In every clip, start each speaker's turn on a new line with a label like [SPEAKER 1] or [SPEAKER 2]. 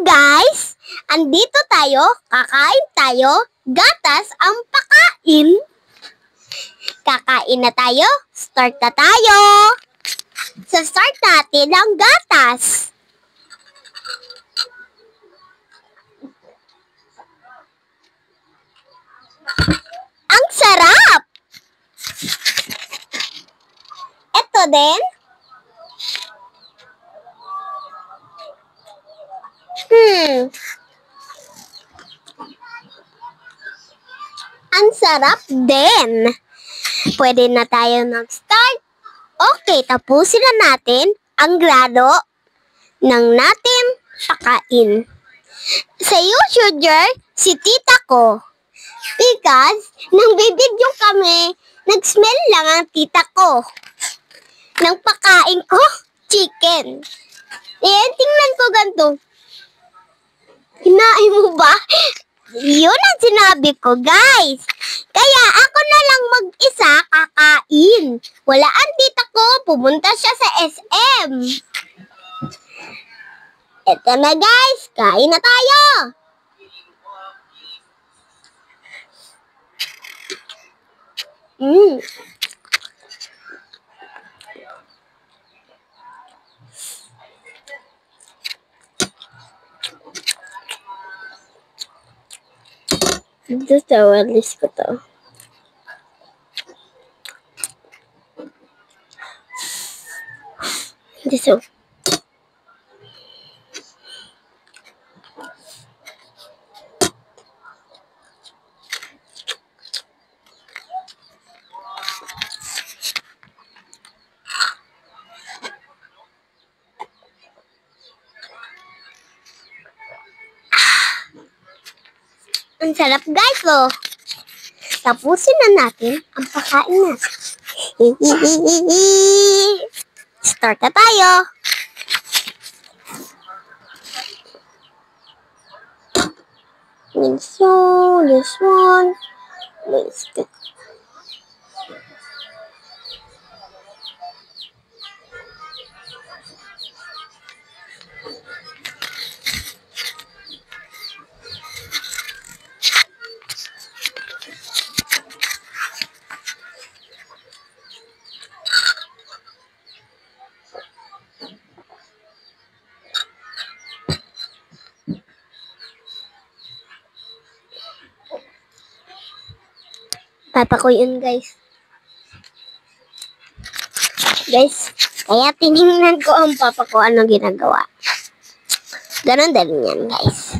[SPEAKER 1] guys! Andito tayo, kakain tayo, gatas ang pakain. Kakain na tayo, start na tayo. Sa start natin ang gatas. Ang sarap! Ito din. Ang sarap din. Pwede na tayo mag-start. Okay, tapusin na natin ang grado ng natin pakain. Sa YouTuber, si tita ko. Because, nang bibidyo kami, nag-smell lang ang tita ko. Nang pakain ko, chicken. Tingnan ko ganito. Kinain mo ba? Yun ang sinabi ko, guys. Kaya ako na lang mag-isa kakain. Wala ang tita ko, pumunta siya sa SM. Eto na guys, kain na tayo. Ito sa walis ko to. Dito. Ang sarap guys, oh. Tapusin na natin ang pakain natin. Start na tayo. This one. Let's go. Papa ko yun, guys. Guys, kaya tinignan ko ang papa ko ano ginagawa. Ganon din yan, guys.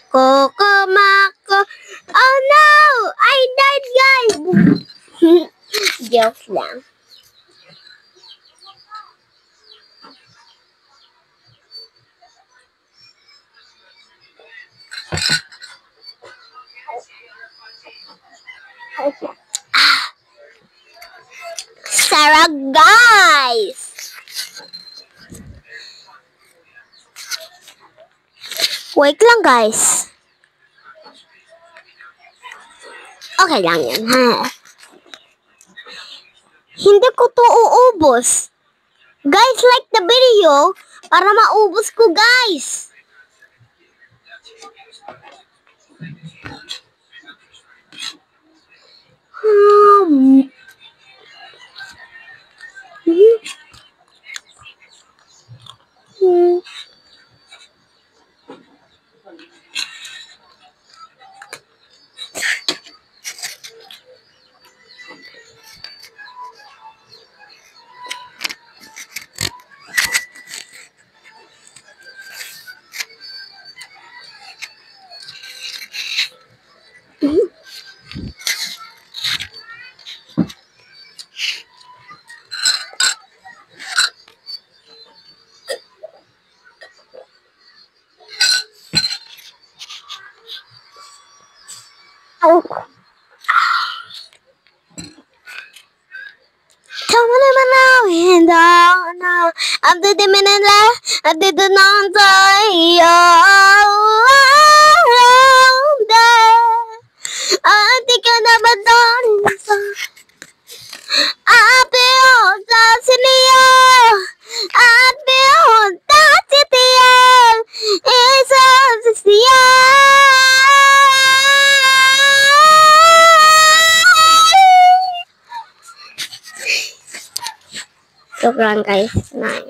[SPEAKER 1] Kokomako. Oh no! I died, guys! Joke lang. Sarap, guys! Wait lang, guys. Okay lang yan, ha? Hindi ko to uubos. Guys, like the video para maubos ko, guys. Oh. Come on, I'm down now. I'm the minute left. I did the non-tie. I think I never done. I feel that's in the air. I feel that's in the air. It's the air. Joke lang guys. Nice.